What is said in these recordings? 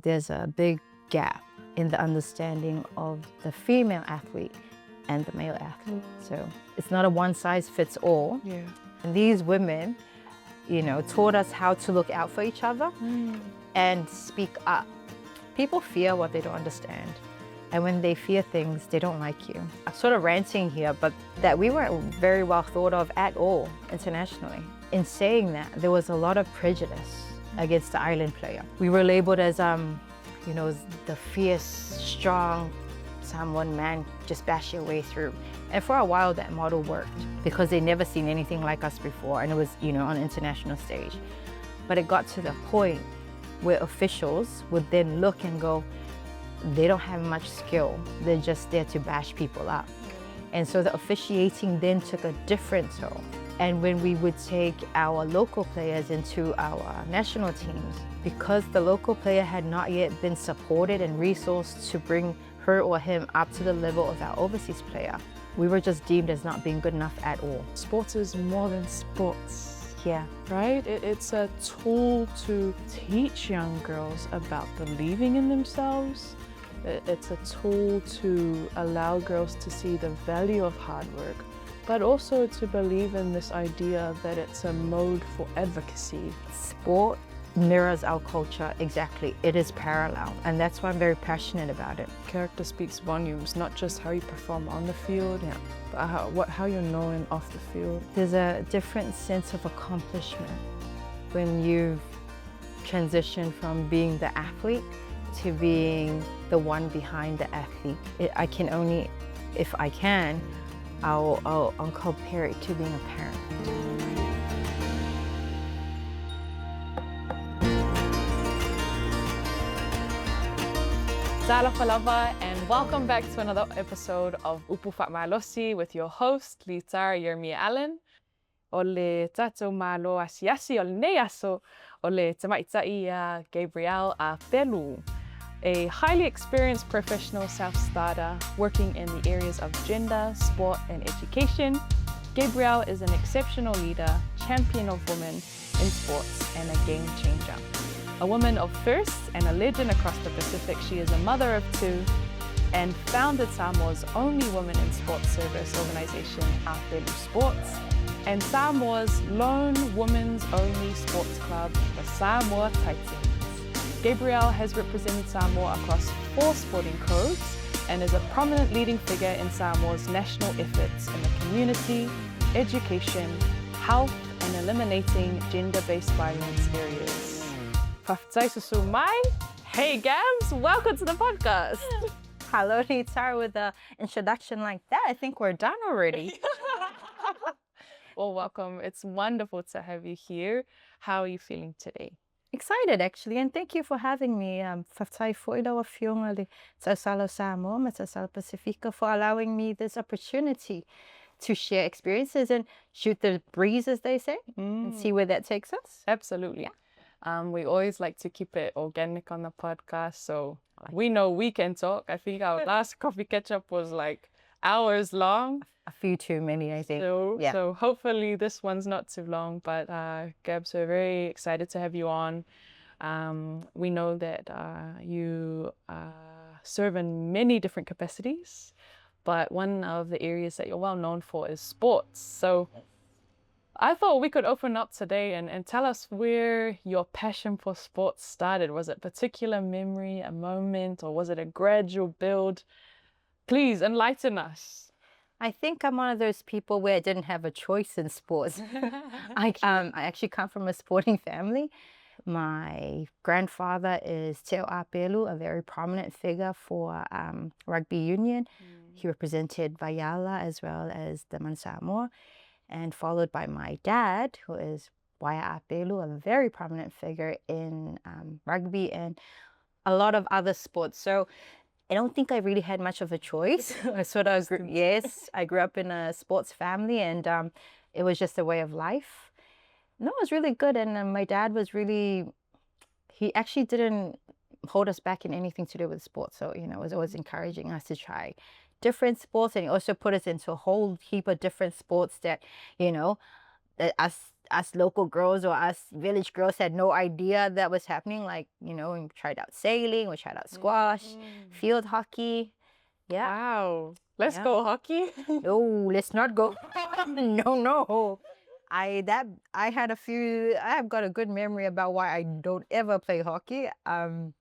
there's a big gap in the understanding of the female athlete and the male athlete. So it's not a one size fits all. Yeah. And these women, taught us how to look out for each other and speak up. People fear what they don't understand. And when they fear things, they don't like you. I'm sort of ranting here, but that we weren't very well thought of at all internationally. In saying that, there was a lot of prejudice against the island player. We were labeled as, the fierce, strong Samoan man, just bash your way through. And for a while, that model worked because they'd never seen anything like us before, and it was, on an international stage. But it got to the point where officials would then look and go, they don't have much skill. They're just there to bash people up. And so the officiating then took a different tone. And when we would take our local players into our national teams, because the local player had not yet been supported and resourced to bring her or him up to the level of our overseas player, we were just deemed as not being good enough at all. Sports is more than sports. Yeah. Right? It's a tool to teach young girls about believing in themselves. It's a tool to allow girls to see the value of hard work, but also to believe in this idea that it's a mode for advocacy. Sport mirrors our culture exactly. It is parallel, and that's why I'm very passionate about it. Character speaks volumes, not just how you perform on the field, but how you're known off the field. There's a different sense of accomplishment when you've transitioned from being the athlete to being the one behind the athlete. I can only, if I can, I'll compare it to being a parent. Tala Falava, and welcome back to another episode of Upu Fatmalosi with your host, Litar Ieremia-Allan. Ole tato malo asiasi ole neaso ole tamaitai Gabrielle Apelu, a highly experienced professional self-starter working in the areas of gender, sport, and education. Gabrielle is an exceptional leader, champion of women in sports, and a game changer. A woman of first and a legend across the Pacific, she is a mother of two and founded Samoa's only women in sports service organization, Apelu Sports, and Samoa's lone women's only sports club, the Samoa Titans. Gabrielle has represented Samoa across 4 sporting codes and is a prominent leading figure in Samoa's national efforts in the community, education, health, and eliminating gender-based violence areas. Hey Gabs, welcome to the podcast. Hello, Litar, with an introduction like that. I think we're done already. Well, welcome. It's wonderful to have you here. How are you feeling today? Excited, actually, and thank you for having me. Pasefika for allowing me this opportunity to share experiences and shoot the breeze, as they say, and see where that takes us. Absolutely. We always like to keep it organic on the podcast, so we know we can talk. I think our last coffee catch-up was like hours long. A few too many, I think. So hopefully this one's not too long, but Gabs, we're very excited to have you on. We know that you serve in many different capacities, but one of the areas that you're well known for is sports. So I thought we could open up today and tell us where your passion for sports started. Was it a particular memory, a moment, or was it a gradual build? Please enlighten us. I think I'm one of those people where I didn't have a choice in sports. I actually come from a sporting family. My grandfather is Te Apelu, a very prominent figure for rugby union. He represented Vaiala as well as the Samoa, and followed by my dad, who is Waia Apelu, a very prominent figure in rugby and a lot of other sports. So I don't think I really had much of a choice. I grew up in a sports family, and it was just a way of life. No, it was really good. And my dad was he actually didn't hold us back in anything to do with sports. So, was always encouraging us to try different sports. And he also put us into a whole heap of different sports that, that us us local girls or us village girls had no idea that was happening. Like, we tried out sailing, we tried out squash, field hockey. Yeah. Wow. Let's Yeah. go hockey. No, let's not go. No. I have got a good memory about why I don't ever play hockey. I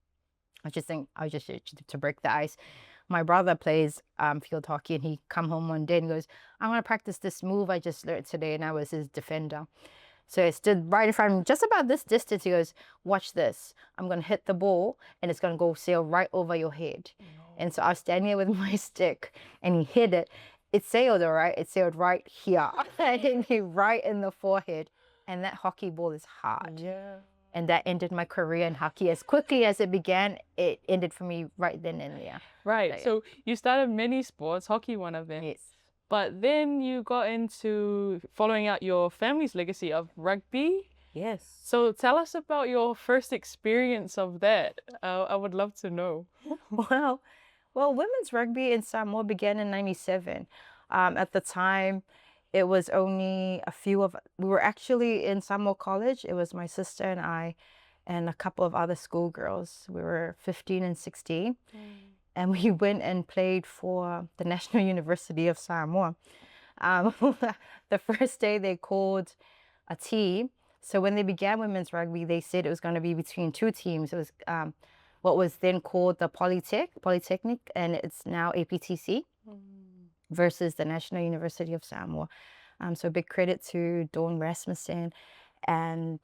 just to break the ice. My brother plays field hockey, and he come home one day and goes, "I want to practice this move I just learned today," and I was his defender. So I stood right in front of him, just about this distance. He goes, "Watch this. I'm going to hit the ball, and it's going to go sail right over your head." And so I was standing there with my stick, and he hit it. It sailed all right. It sailed right here. It hit me right in the forehead. And that hockey ball is hard. Yeah. And that ended my career in hockey. As quickly as it began, it ended for me right then and there. Right. So you started many sports, hockey one of them. Yes. But then you got into following out your family's legacy of rugby. Yes. So tell us about your first experience of that. I would love to know. Well, women's rugby in Samoa began in '97. At the time, it was only we were actually in Samoa College. It was my sister and I and a couple of other schoolgirls. We were 15 and 16. And we went and played for the National University of Samoa. The first day they called a team. So when they began women's rugby, they said it was going to be between two teams. It was what was then called the Polytechnic, and it's now APTC versus the National University of Samoa. So big credit to Dawn Rasmussen and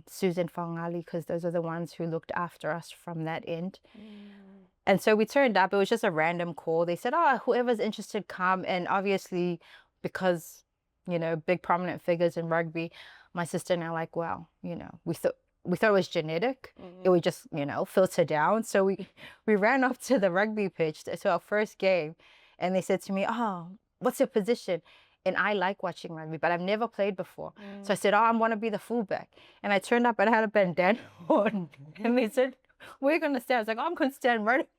Susan Fangali, because those are the ones who looked after us from that end. And so we turned up. It was just a random call. They said, "Oh, whoever's interested, come." And obviously, because, big prominent figures in rugby, my sister and I were like, well, we thought it was genetic. It would just, filter down. So we ran up to the rugby pitch, to our first game. And they said to me, "Oh, what's your position?" And I like watching rugby, but I've never played before. So I said, "Oh, I want to be the fullback." And I turned up and I had a bandana on. And they said, "Where are you going to stand?" I was like, "Oh, I'm going to stand right."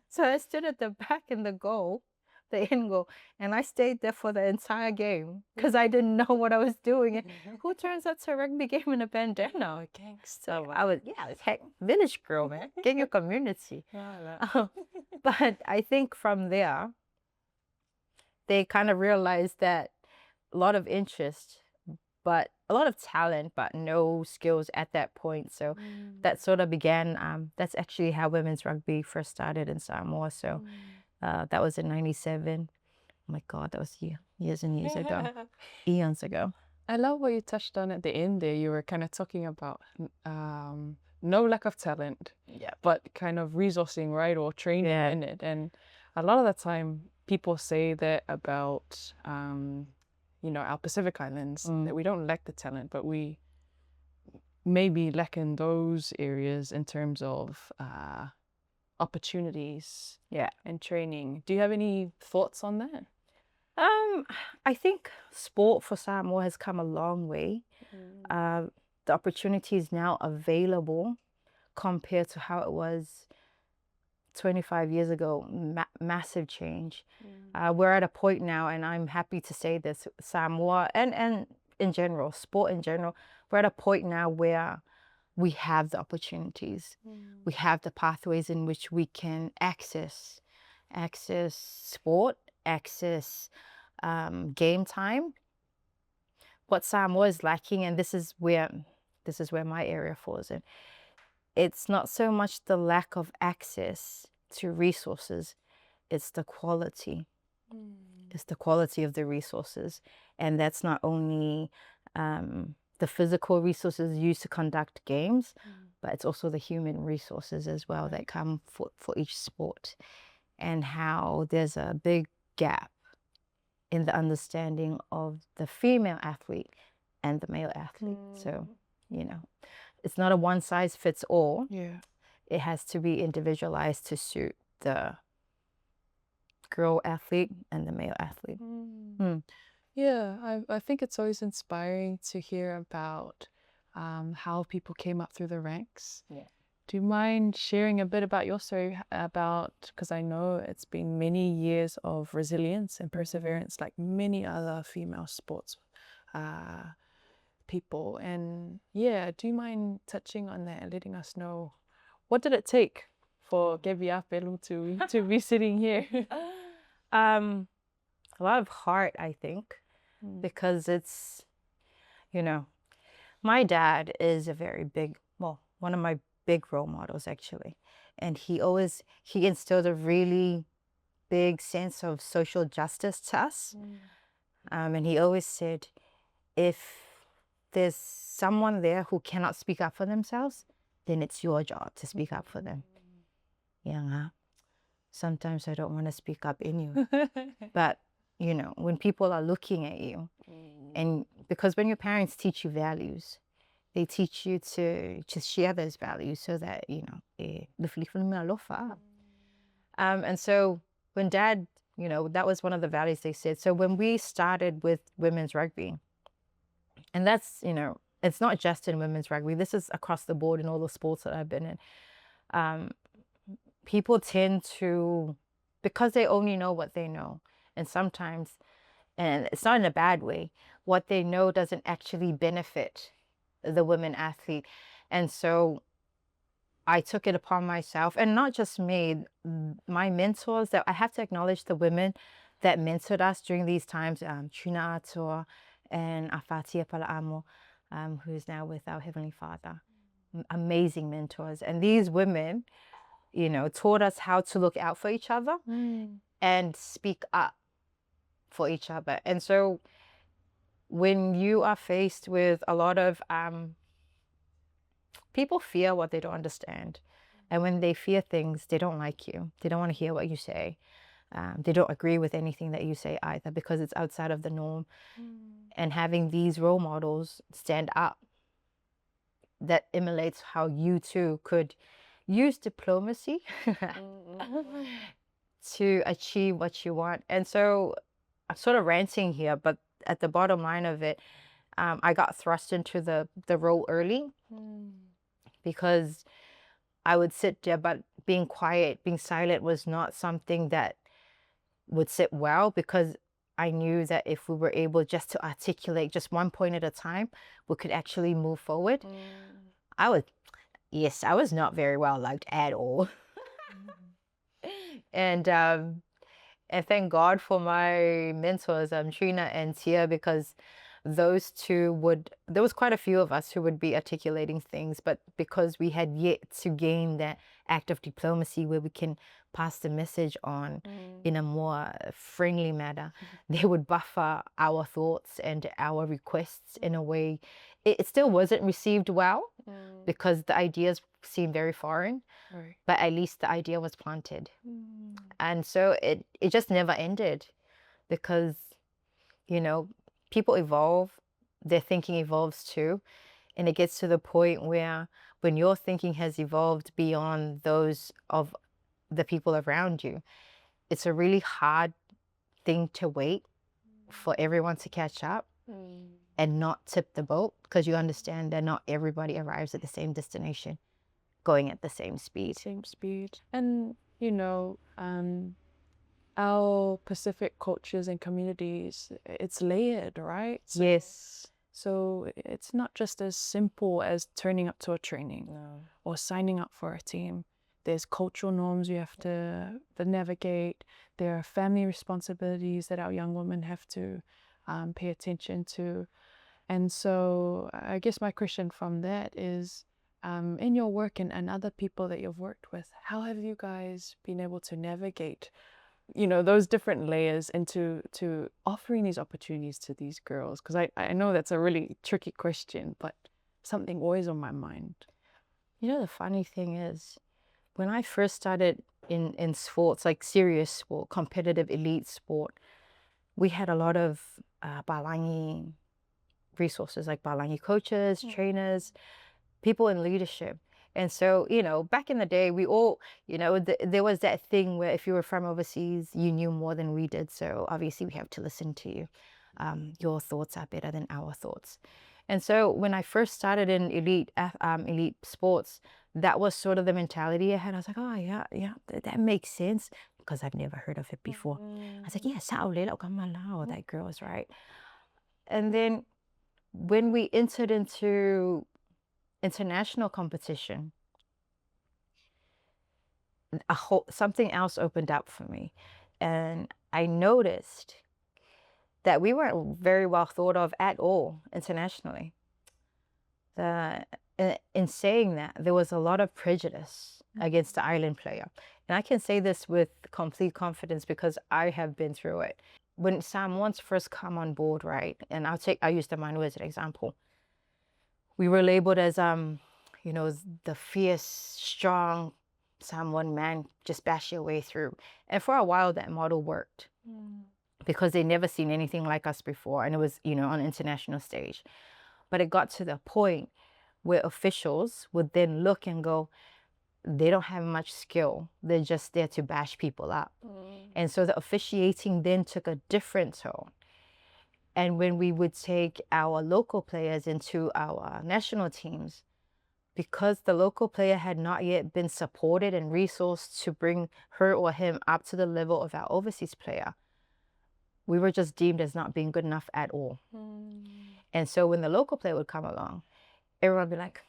So I stood at the back in the goal, the end goal, and I stayed there for the entire game because I didn't know what I was doing. And who turns up to a rugby game in a bandana? Gangster. I was village girl, man. Get your community. But I think from there, they kind of realized that a lot of interest, but a lot of talent, but no skills at that point. So that sort of began, that's actually how women's rugby first started in Samoa. So that was in '97. Oh my God, that was years and years ago, eons ago. I love what you touched on at the end there. You were kind of talking about no lack of talent, but kind of resourcing, right, or training in it. And a lot of the time, people say that about our Pacific Islands, that we don't lack the talent, but we maybe lack in those areas in terms of opportunities and training. Do you have any thoughts on that? I think sport for Samoa has come a long way. The opportunity is now available compared to how it was 25 years ago. Massive change. We're at a point now, and I'm happy to say this, Samoa and in general, sport in general, we're at a point now where we have the opportunities. We have the pathways in which we can access sport, access game time. What Samoa is lacking, and this is where my area falls in, it's not so much the lack of access to resources, it's the quality. It's the quality of the resources. And that's not only the physical resources used to conduct games, but it's also the human resources as well that come for each sport. And how there's a big gap in the understanding of the female athlete and the male athlete. So, it's not a one size fits all. It has to be individualized to suit the girl athlete and the male athlete. Yeah, I think it's always inspiring to hear about how people came up through the ranks. Do you mind sharing a bit about your story, because I know it's been many years of resilience and perseverance like many other female sports people. And yeah, do you mind touching on that and letting us know what did it take for Gabby Apelu to be sitting here? A lot of heart, I think, because it's, my dad is a very big, one of my big role models actually. And he instilled a really big sense of social justice to us. And he always said, if there's someone there who cannot speak up for themselves, then it's your job to speak up for them. Yeah. Sometimes I don't want to speak up anyway. But, when people are looking at you, and because when your parents teach you values, they teach you to share those values so that, and so when Dad, that was one of the values they said. So when we started with women's rugby, and that's, it's not just in women's rugby, this is across the board in all the sports that I've been in. People tend to, because they only know what they know, and sometimes, and it's not in a bad way, what they know doesn't actually benefit the women athlete. And so I took it upon myself, and not just me, my mentors, that I have to acknowledge the women that mentored us during these times, Trina Ator and Afati Apalaamo, who's now with our Heavenly Father. Amazing mentors. And these women, taught us how to look out for each other and speak up for each other. And so when you are faced with a lot of people fear what they don't understand. And when they fear things, they don't like you. They don't want to hear what you say. They don't agree with anything that you say either, because it's outside of the norm. And having these role models stand up, that emulates how you too could use diplomacy to achieve what you want. And so I'm sort of ranting here, but at the bottom line of it, I got thrust into the role early because I would sit there, but being quiet, being silent was not something that would sit well, because I knew that if we were able just to articulate just one point at a time, we could actually move forward. I was not very well liked at all. And thank God for my mentors, Trina and Tia, because those two there was quite a few of us who would be articulating things, but because we had yet to gain that act of diplomacy where we can pass the message on in a more friendly manner, they would buffer our thoughts and our requests in a way. It still wasn't received well because the ideas seemed very foreign, but at least the idea was planted. And so it just never ended, because, people evolve, their thinking evolves too. And it gets to the point where when your thinking has evolved beyond those of the people around you, it's a really hard thing to wait for everyone to catch up and not tip the boat, because you understand that not everybody arrives at the same destination going at the same speed. And, our Pacific cultures and communities, it's layered, right? Yes. So it's not just as simple as turning up to a training or signing up for a team. There's cultural norms you have to navigate. There are family responsibilities that our young women have to pay attention to. And so I guess my question from that is, in your work and other people that you've worked with, how have you guys been able to navigate those different layers into offering these opportunities to these girls? Because I know that's a really tricky question, but something always on my mind. The funny thing is, when I first started in sports, like serious sport, competitive elite sport, we had a lot of Balangi resources, like Balangi coaches, trainers, people in leadership. And so, back in the day, we all, there was that thing where if you were from overseas, you knew more than we did. So obviously we have to listen to you. Your thoughts are better than our thoughts. And so when I first started in elite sports, that was sort of the mentality I had. I was like, oh, yeah, that makes sense, because I've never heard of it before. I was like, yeah, that girl is right. And then when we entered into international competition, something else opened up for me. And I noticed that we weren't very well thought of at all internationally. In saying that, there was a lot of prejudice against the island player. And I can say this with complete confidence because I have been through it. When Samoans first come on board, right, and I'll use the Manu as an example. We were labeled as, you know, the fierce, strong Samoan man, just bash your way through. And for a while, that model worked because they'd never seen anything like us before. And it was, you know, on an international stage. But it got to the point where officials would then look and go, they don't have much skill. They're just there to bash people up. And so the officiating then took a different tone. And when we would take our local players into our national teams, because the local player had not yet been supported and resourced to bring her or him up to the level of our overseas player, we were just deemed as not being good enough at all. And so when the local player would come along, everyone would be like,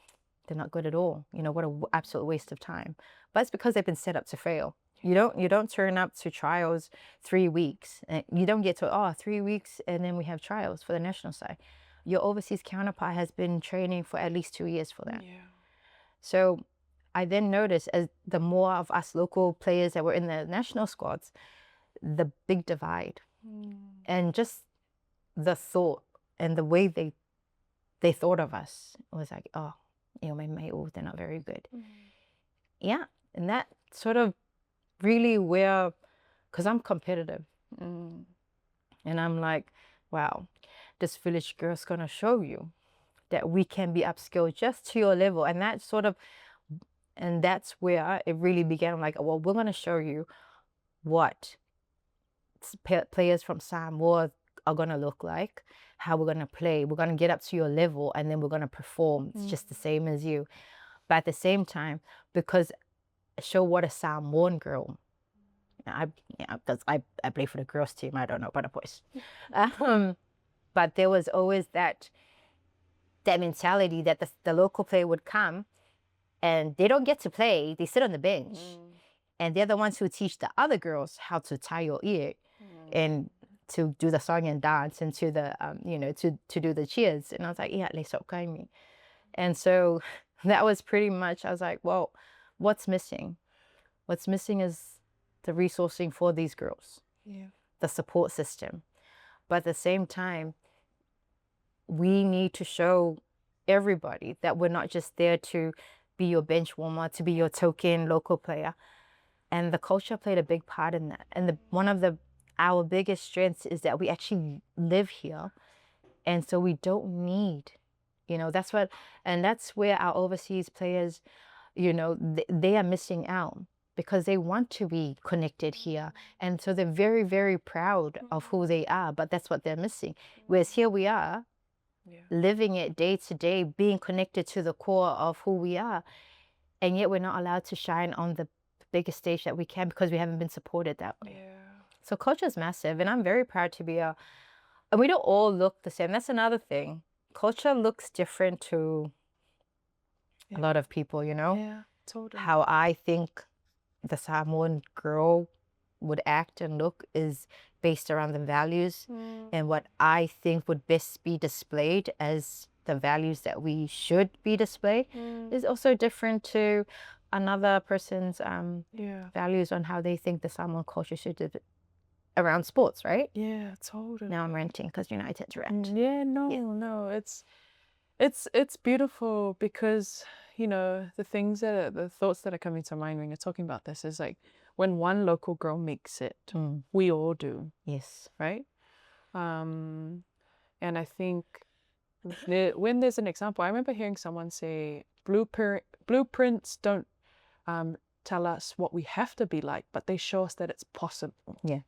they're not good at all. You know, what an absolute waste of time. But it's because they've been set up to fail. You don't turn up to trials 3 weeks. And you don't get to, 3 weeks and then we have trials for the national side. Your overseas counterpart has been training for at least 2 years for that. Yeah. So I then noticed as the more of us local players that were in the national squads, the big divide. And just the thought and the way they thought of us was like, oh, you know, my mate, they're not very good. Yeah, and that sort of really where, because I'm competitive. And I'm like, wow, this village girl's gonna show you that we can be upskilled just to your level. And that sort of, and that's where it really began. I'm like, well, we're gonna show you what players from Samoa are gonna look like, how we're gonna play. We're gonna get up to your level and then we're gonna perform just the same as you. But at the same time, because show what a Samoan girl. I play for the girls team. I don't know about the boys. But there was always that mentality that the local player would come and they don't get to play. They sit on the bench. And they're the ones who teach the other girls how to tie your ear and to do the song and dance and to the, you know, to do the cheers. And I was like, yeah, let's me. And so that was pretty much, I was like, well, what's missing? What's missing is the resourcing for these girls, the support system. But at the same time, we need to show everybody that we're not just there to be your bench warmer, to be your token local player. And the culture played a big part in that. And one of our biggest strengths is that we actually live here. And so we don't need, you know, that's where our overseas players, you know, they are missing out because they want to be connected here. And so they're very, very proud of who they are, but that's what they're missing. Whereas here we are, living it day to day, being connected to the core of who we are. And yet we're not allowed to shine on the biggest stage that we can because we haven't been supported that way. So culture is massive, and I'm very proud to be and we don't all look the same. That's another thing. Culture looks different to a lot of people, you know? Yeah, totally. How I think the Samoan girl would act and look is based around the values and what I think would best be displayed as the values that we should be displayed is also different to another person's values on how they think the Samoan culture should be around sports, right? Yeah, totally. Now I'm ranting because United to rant. No, it's beautiful because, you know, the thoughts that are coming to mind when you're talking about this is like when one local girl makes it, we all do. Yes. Right? And I think when there's an example, I remember hearing someone say, blueprints don't tell us what we have to be like, but they show us that it's possible. Yeah.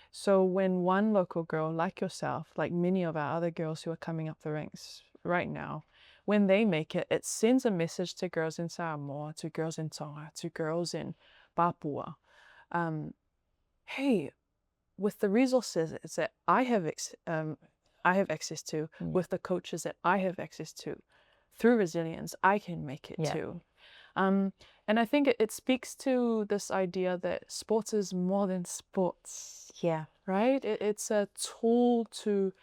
So when one local girl like yourself, like many of our other girls who are coming up the ranks right now, when they make it, it sends a message to girls in Samoa, to girls in Tonga, to girls in Papua. Hey, with the resources that I I have access to, with the coaches that I have access to. Through resilience, I can make it too. And I think it speaks to this idea that sports is more than sports. Yeah. Right? It's a tool to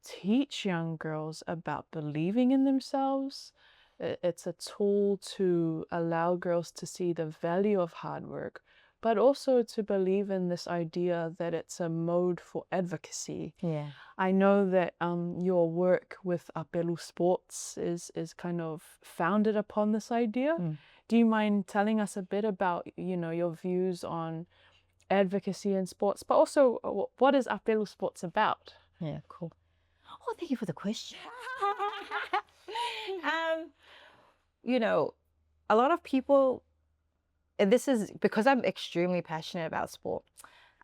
teach young girls about believing in themselves. It's a tool to allow girls to see the value of hard work, but also to believe in this idea that it's a mode for advocacy. Yeah. I know that your work with Apelu Sports is kind of founded upon this idea. Do you mind telling us a bit about, your views on advocacy in sports, but also what is Apelu Sports about? Yeah, cool. Oh, thank you for the question. A lot of people, and this is because I'm extremely passionate about sport.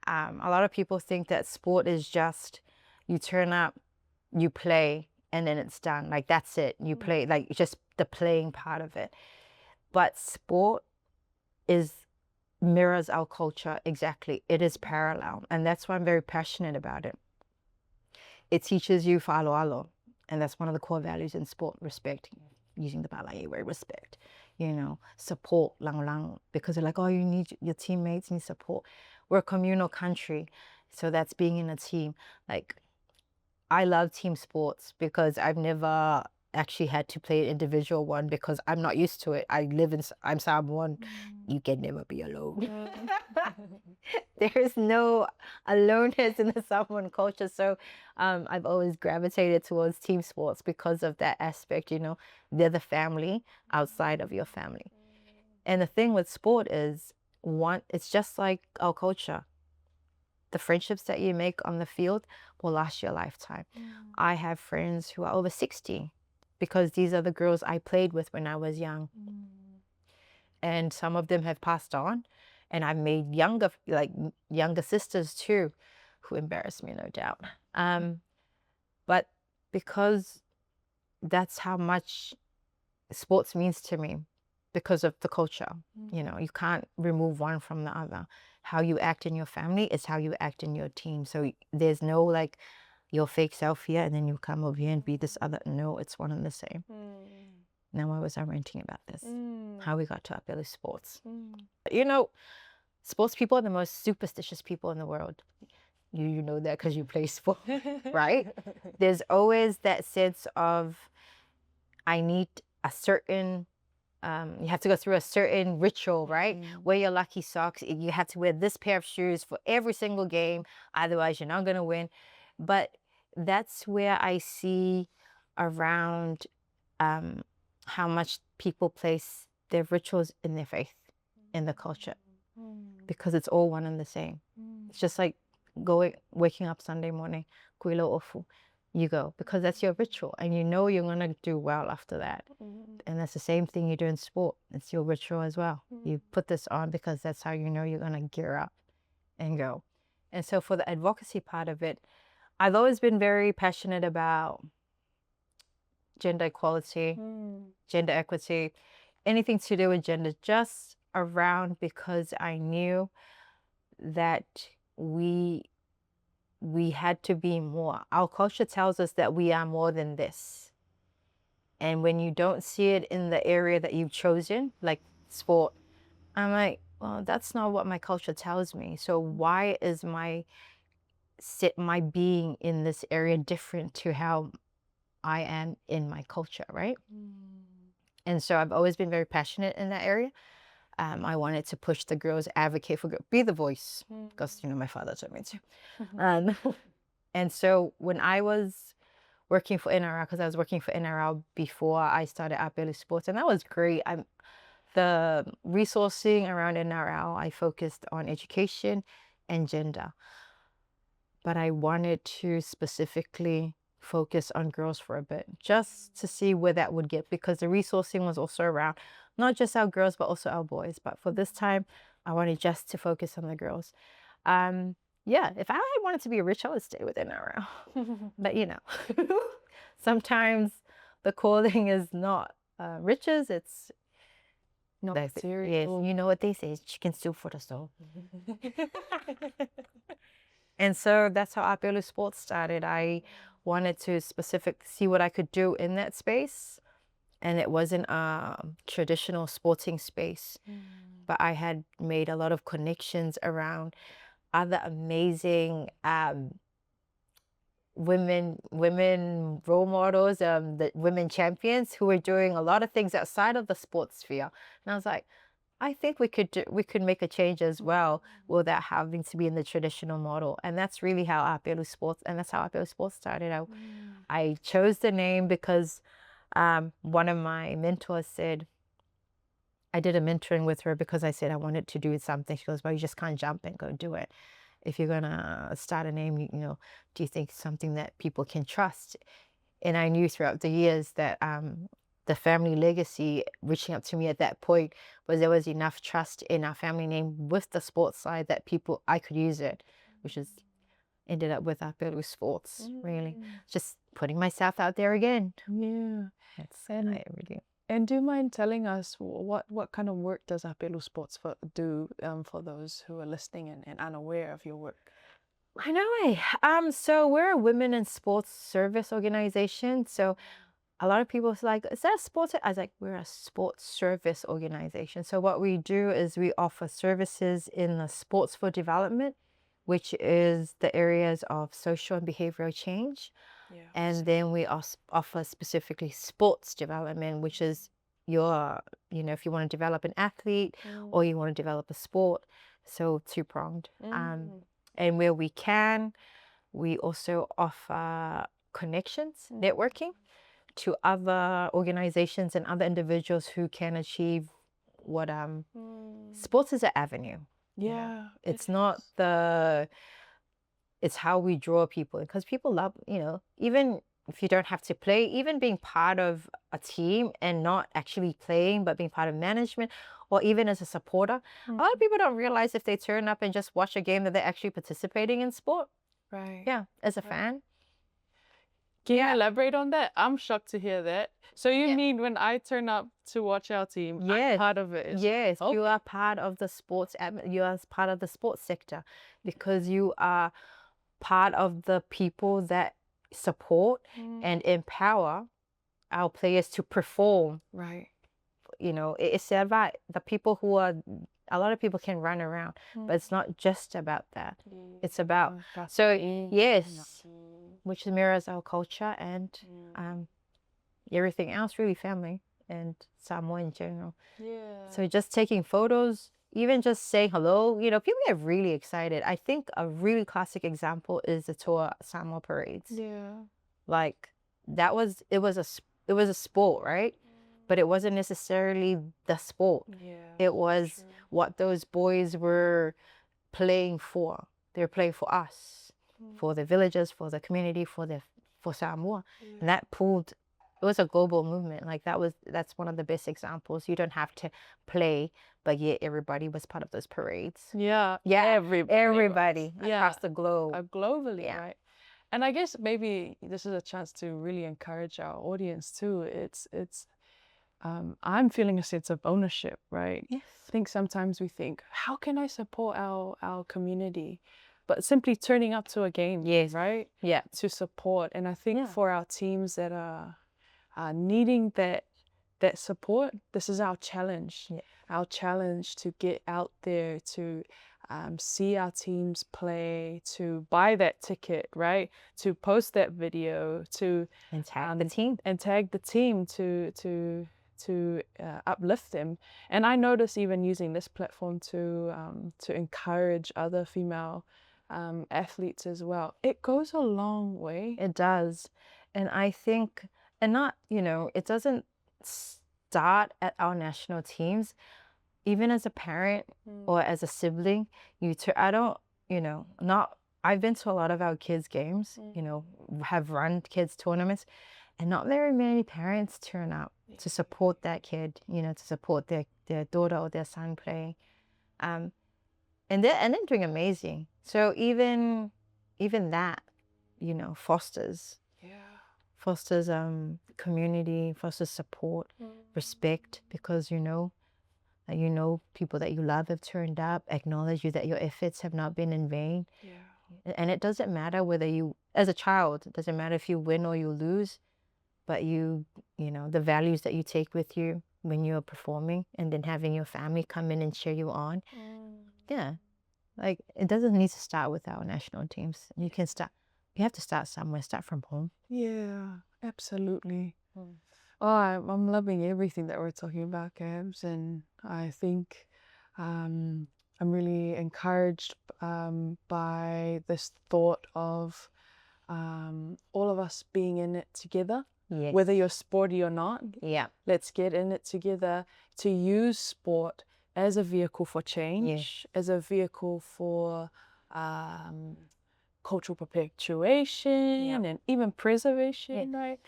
A lot of people think that sport is just you turn up, you play, and then it's done. Like, that's it. You play, like, just the playing part of it. But sport mirrors our culture exactly. It is parallel. And that's why I'm very passionate about it. It teaches you fa'aloalo. And that's one of the core values in sport, respect. Using the balai word, respect. Support, lang, because they're like, oh, you need your teammates, need support. We're a communal country. So that's being in a team. Like, I love team sports because I've never actually had to play an individual one because I'm not used to it. I'm Samoan. You can never be alone. There is no aloneness in the Samoan culture. So I've always gravitated towards team sports because of that aspect. They're the family outside of your family. And the thing with sport is, it's just like our culture. The friendships that you make on the field will last you a lifetime. I have friends who are over 60 because these are the girls I played with when I was young. And some of them have passed on. And I've made younger sisters too, who embarrass me, no doubt. But because that's how much sports means to me, because of the culture. You can't remove one from the other. How you act in your family is how you act in your team. So there's no like your fake self here and then you come over here and be this other. No, it's one and the same. Now why was I ranting about this? How we got to Apelu Sports. Sports people are the most superstitious people in the world. You know that because you play sport, right? There's always that sense of, I need a certain, you have to go through a certain ritual, right? Wear your lucky socks. You have to wear this pair of shoes for every single game. Otherwise, you're not going to win. But that's where I see around how much people place their rituals in their faith, in the culture. Because it's all one and the same. It's just like waking up Sunday morning, kuilo ofu. You go because that's your ritual and you're going to do well after that. And that's the same thing you do in sport. It's your ritual as well. You put this on because that's how you're going to gear up and go. And so for the advocacy part of it, I've always been very passionate about gender equality, gender equity, anything to do with gender, just around because I knew that we had to be more. Our culture tells us that we are more than this. And when you don't see it in the area that you've chosen, like sport, I'm like, well, that's not what my culture tells me. So why is my being in this area different to how I am in my culture, right? And so I've always been very passionate in that area. I wanted to push the girls, advocate for be the voice, because my father told me to. And so when I was working for NRL, because I was working for NRL before I started Apelu Sports, and that was great. The resourcing around NRL, I focused on education and gender, but I wanted to specifically focus on girls for a bit, just to see where that would get, because the resourcing was also around not just our girls, but also our boys. But for this time, I wanted just to focus on the girls. Yeah, if I wanted to be rich, I would stay with NRL. But sometimes the calling is not riches, it's not material. Yes, you know what they say, chicken soup for the soul. And so that's how Apelu Sports started. I wanted to see what I could do in that space. And it wasn't a traditional sporting space, but I had made a lot of connections around other amazing women role models, the women champions who were doing a lot of things outside of the sports sphere. And I was like, I think we could make a change as well without having to be in the traditional model. And that's really how Apelu Sports, and that's how Apelu Sports started. I chose the name because one of my mentors said, I did a mentoring with her because I said I wanted to do something. She goes, well, you just can't jump and go do it. If you're gonna start a name, do you think something that people can trust? And I knew throughout the years that the family legacy reaching up to me at that point was there was enough trust in our family name with the sports side that I could use it, which is ended up with Apelu Sports, really. Just putting myself out there again. Yeah. I really. And do you mind telling us what kind of work does Apelu Sports do for those who are listening and unaware of your work? I know. So we're a women in sports service organization. So a lot of people are like, is that a sports? I was like, we're a sports service organization. So what we do is we offer services in the sports for development, which is the areas of social and behavioral change. Yeah. And then we offer specifically sports development, which is if you want to develop an athlete or you want to develop a sport. So two-pronged. And where we can, we also offer connections, networking to other organizations and other individuals who can achieve what sports is an avenue. Yeah. It's not it's how we draw people, because people love, even if you don't have to play, even being part of a team and not actually playing, but being part of management or even as a supporter. A lot of people don't realize if they turn up and just watch a game that they're actually participating in sport. Right. Yeah, as a fan. Can you elaborate on that? I'm shocked to hear that. So you mean when I turn up to watch our team, I'm part of it? Yes, you are part of the sports. You are part of the sports sector because you are part of the people that support and empower our players to perform. Right. It's about the people who are. A lot of people can run around, but it's not just about that. It's about which mirrors our culture and everything else, really, family and Samoa in general. Yeah. So just taking photos, even just saying hello, people get really excited. I think a really classic example is the Toa Samoa parades. Yeah. Like it was a sport, right? But it wasn't necessarily the sport. Yeah. It was what those boys were playing for. They were playing for us, for the villagers, for the community, for Samoa. And that it was a global movement. Like that's one of the best examples. You don't have to play, but yet everybody was part of those parades. Yeah. Everybody across the globe. Globally, right? And I guess maybe this is a chance to really encourage our audience too. I'm feeling a sense of ownership, right? Yes. I think sometimes we think, how can I support our community? But simply turning up to a game, right? Yeah. To support. And I think for our teams that are needing that support, this is our challenge. Yeah. Our challenge to get out there, to see our teams play, to buy that ticket, right? To post that video, and tag the team to uplift them. And I notice even using this platform to encourage other female athletes as well. It goes a long way. It does. And I think, it doesn't start at our national teams. Even as a parent or as a sibling, I've been to a lot of our kids' games, have run kids' tournaments, and not very many parents turn up to support that kid, to support their daughter or their son playing. And they're doing amazing. So even that, fosters community, fosters support, respect, because people that you love have turned up, acknowledge you that your efforts have not been in vain. And it doesn't matter whether you, as a child, it doesn't matter if you win or you lose, but you know, the values that you take with you when you're performing, and then having your family come in and cheer you on. Yeah. Like, it doesn't need to start with our national teams. You have to start somewhere, start from home. Yeah, absolutely. Oh, I'm loving everything that we're talking about, Gabs, and I think I'm really encouraged by this thought of all of us being in it together, Yes. whether you're sporty or not. Yeah. Let's get in it together to use sport as a vehicle for change, as a vehicle for cultural perpetuation and even preservation, right?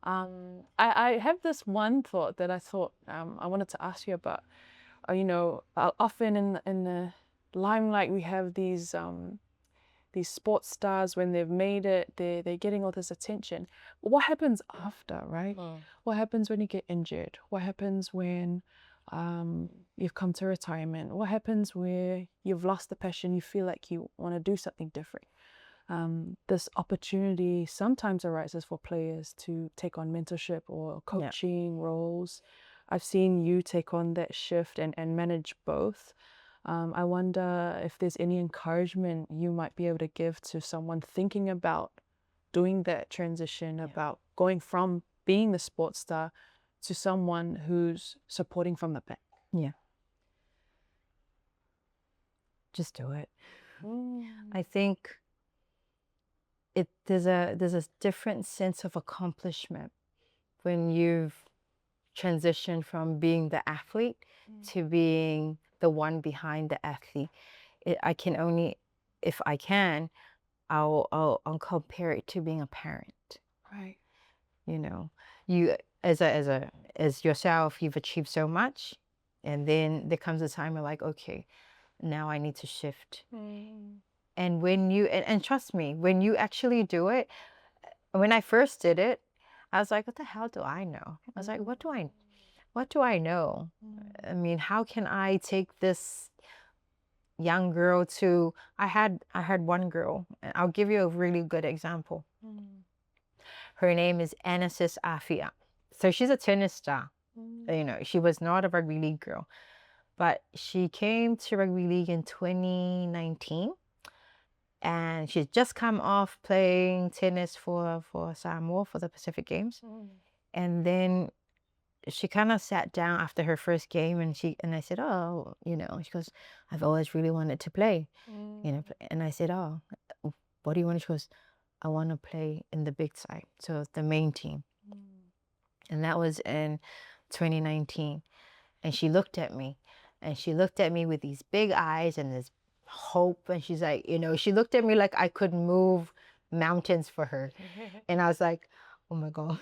I have this one thought that I thought I wanted to ask you about. You know, often in the limelight we have these sports stars. When they've made it, they're getting all this attention. But what happens after, right? What happens when you get injured? What happens when you've come to retirement? What happens where you've lost the passion, you feel like you want to do something different? This opportunity sometimes arises for players to take on mentorship or coaching roles. I've seen you take on that shift and manage both. I wonder if there's any encouragement you might be able to give to someone thinking about doing that transition, about going from being the sports star to someone who's supporting from the back. Yeah. Just do it. I think there's a different sense of accomplishment when you've transitioned from being the athlete to being the one behind the athlete. I can only, if I can, I'll compare it to being a parent. Right. You know, you as yourself, you've achieved so much, and then there comes a time where, like, okay, now I need to shift. And when you and trust me, when you actually do it, when I first did it, I was like, what the hell do I know? I was like, what do I know? I mean, how can I take this young girl to, I had one girl, and I'll give you a really good example. Her name is Anasis Afia. So she's a tennis star. You know, she was not a rugby league girl, but she came to rugby league in 2019. And she's just come off playing tennis for Samoa for the Pacific Games. And then she kind of sat down after her first game, and I said, oh, you know, she goes, I've always really wanted to play, you know. And I said, oh, what do you want? She goes, I want to play in the big side, so the main team. And that was in 2019. And she looked at me, with these big eyes and this hope, and she's like, you know, she looked at me like I could move mountains for her. And I was like, oh my God.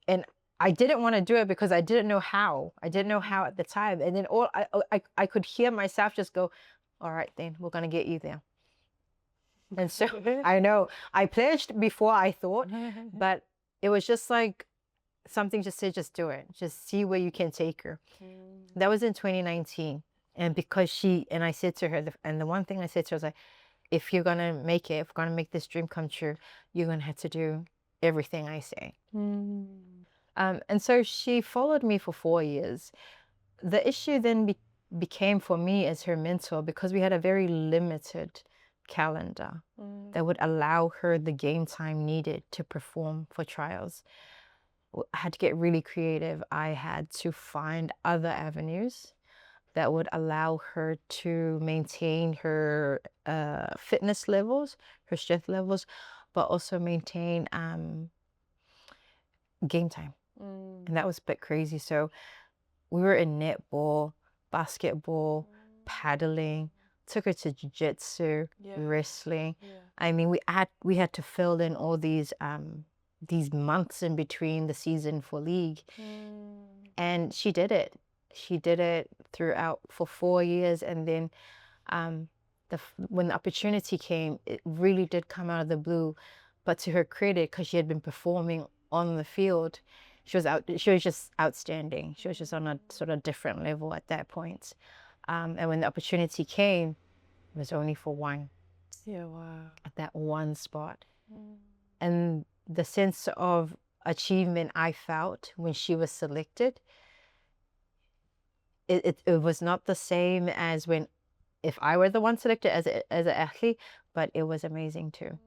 And I didn't want to do it because I didn't know how at the time. And then I could hear myself just go, all right, then we're gonna get you there. And so I know I pledged before I thought, but it was just like something just said, just do it, just see where you can take her. That was in 2019. And because I said to her, and the one thing I said to her was like, if you're gonna make it, if we're gonna make this dream come true, you're gonna have to do everything I say. And so she followed me for 4 years. The issue then became for me as her mentor, because we had a very limited calendar that would allow her the game time needed to perform for trials. I had to get really creative. I had to find other avenues that would allow her to maintain her fitness levels, her strength levels, but also maintain game time. And that was a bit crazy. So we were in netball, basketball, paddling, took her to jiu-jitsu, wrestling. I mean, we had to fill in all these months in between the season for league. And she did it. She did it throughout for 4 years. And then when the opportunity came, it really did come out of the blue. But to her credit, because she had been performing on the field, she was just outstanding. She was just on a sort of different level at that point. And when the opportunity came, it was only for one. Yeah, wow. at that one spot. And the sense of achievement I felt when she was selected, it was not the same as when if I were the one selected as an athlete, but it was amazing too.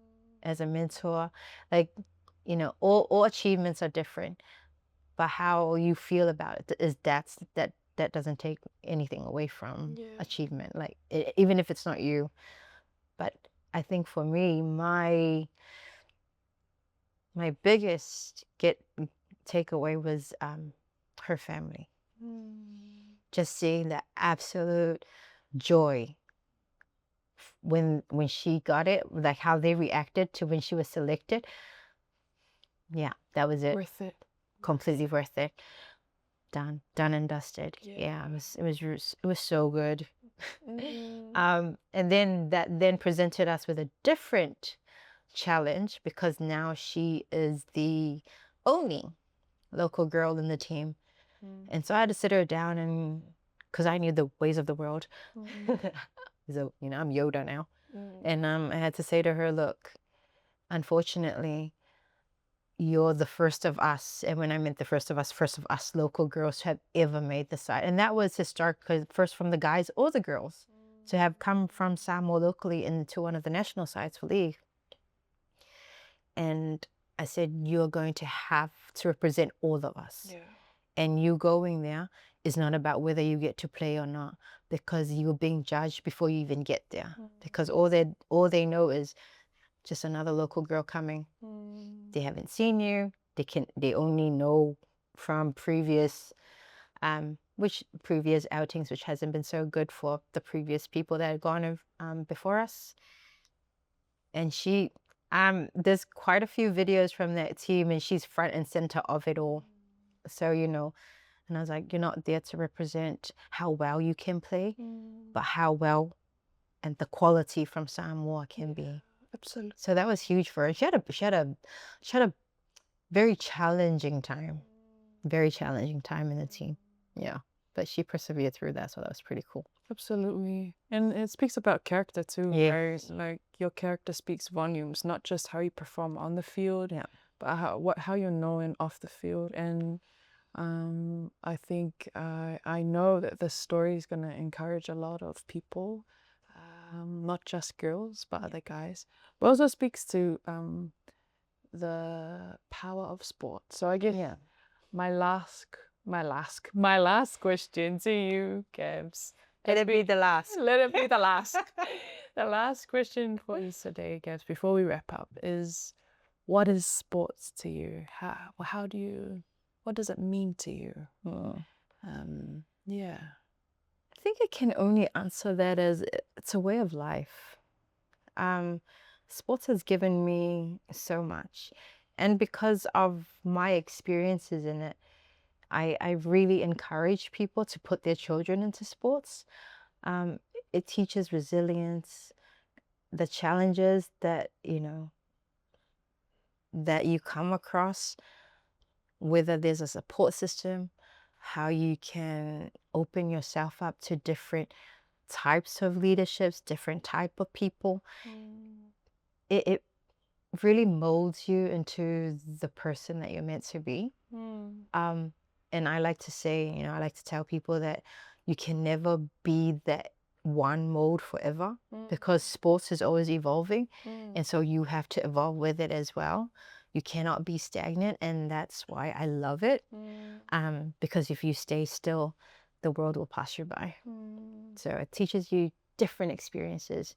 As a mentor, like, you know, all achievements are different, but how you feel about it is that doesn't take anything away from achievement. Like even if it's not you, but I think for me, my biggest takeaway was her family. Just seeing the absolute joy when she got it, like how they reacted to when she was selected. Yeah, that was it. Worth it. Completely worth it. Done and dusted. Yeah, it was so good. And then that then presented us with a different challenge, because now she is the only local girl in the team. And so I had to sit her down, and because I knew the ways of the world. So, you know, I'm Yoda now. And I had to say to her, look, unfortunately, you're the first of us. And when I meant the first of us local girls to have ever made the side. And that was historic, because first from the guys or the girls to have come from Samoa locally into one of the national sides for league. And I said, you're going to have to represent all of us. Yeah. And you going there is not about whether you get to play or not, because you're being judged before you even get there. Because all they know is just another local girl coming. They haven't seen you. They only know from previous outings, which hasn't been so good for the previous people that had gone before us. And she there's quite a few videos from that team, and she's front and center of it all. So, you know, and I was like, you're not there to represent how well you can play, but how well and the quality from Samoa can be. Absolutely. So that was huge for her. She had a very challenging time. Very challenging time in the team. Yeah. But she persevered through that, so that was pretty cool. Absolutely. And it speaks about character too. Yeah. Right? Like your character speaks volumes, not just how you perform on the field, but how you're known off the field. And I think I know that this story is going to encourage a lot of people, not just girls, but other guys. But also speaks to the power of sport. So I guess my last question to you, Gabs. Let it be the last. Let it be the last. The last question for you today, Gabs, before we wrap up, is what is sports to you? What does it mean to you? Yeah. I think I can only answer that as it's a way of life. Sports has given me so much. And because of my experiences in it, I really encourage people to put their children into sports. It teaches resilience, the challenges that, you know, that you come across, whether there's a support system, how you can open yourself up to different types of leaderships, different type of people. It really molds you into the person that you're meant to be. And I like to say, you know, I like to tell people that you can never be that one mold forever, because sports is always evolving. And so you have to evolve with it as well. You cannot be stagnant, and that's why I love it. Because if you stay still, the world will pass you by. So it teaches you different experiences.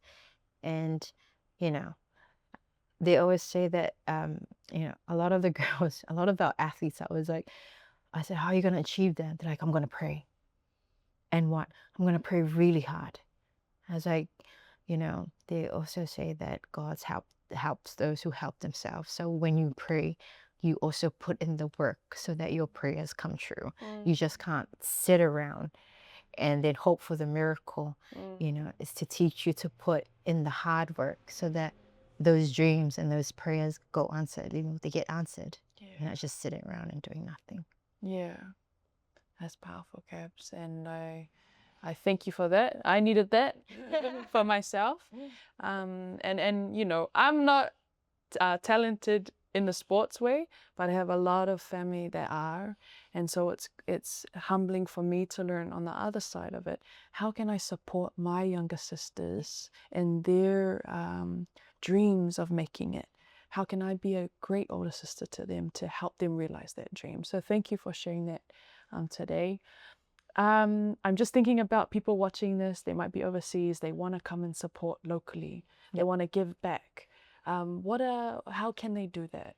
And, you know, they always say that, you know, a lot of the girls, a lot of our athletes, I said, how are you going to achieve that? They're like, I'm going to pray. And what? I'm going to pray really hard. I was like, you know, they also say that God helps those who help themselves. So when you pray, you also put in the work so that your prayers come true. You just can't sit around and then hope for the miracle. You know, it's to teach you to put in the hard work so that those dreams and those prayers go answered, you know, they get answered. You're not just sitting around and doing nothing. Yeah, that's powerful, Gabs. And I thank you for that. I needed that for myself. And you know, I'm not talented in the sports way, but I have a lot of family that are. And so it's humbling for me to learn on the other side of it. How can I support my younger sisters in their dreams of making it? How can I be a great older sister to them to help them realize that dream? So thank you for sharing that today. I'm just thinking about people watching this. They might be overseas. They want to come and support locally. They want to give back. How can they do that?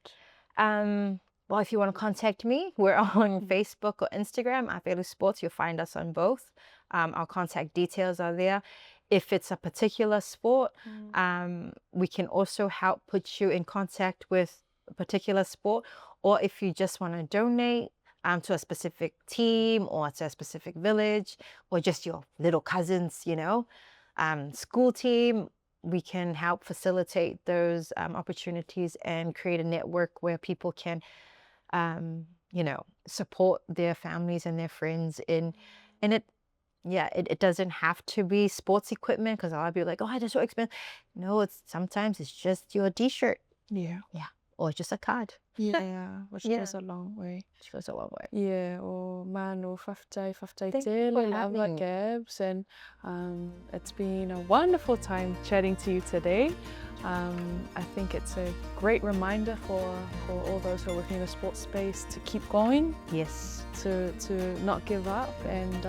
Well, if you want to contact me, we're on Facebook or Instagram, Apelu Sports. You'll find us on both. Our contact details are there. If it's a particular sport, we can also help put you in contact with a particular sport. Or if you just want to donate to a specific team or to a specific village, or just your little cousins, you know, school team, we can help facilitate those opportunities and create a network where people can, you know, support their families and their friends in it. Yeah, it doesn't have to be sports equipment, because a lot of people are like, oh, that's so expensive. No, sometimes it's just your t-shirt. Yeah. Or just a card. Yeah, which goes a long way. Which goes a long way. Yeah, or mano whaftai Thank te you for le lava having me. Gabs, and it's been a wonderful time chatting to you today. I think it's a great reminder for all those who are working in the sports space to keep going. Yes. To not give up, and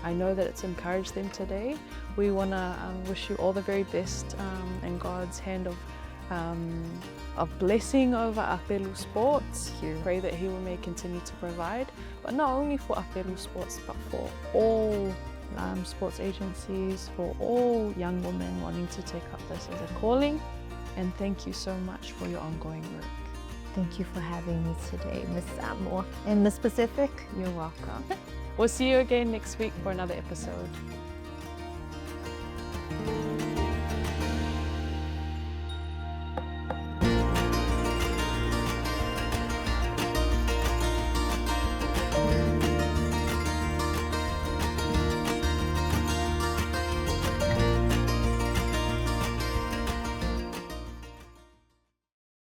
I know that it's encouraged them today. We want to wish you all the very best, and God's hand of blessing over Apelu Sports. Pray that He may continue to provide, but not only for Apelu Sports, but for all sports agencies, for all young women wanting to take up this as a calling. And thank you so much for your ongoing work. Thank you for having me today, Miss Samoa and Miss Pacific. You're welcome. We'll see you again next week for another episode.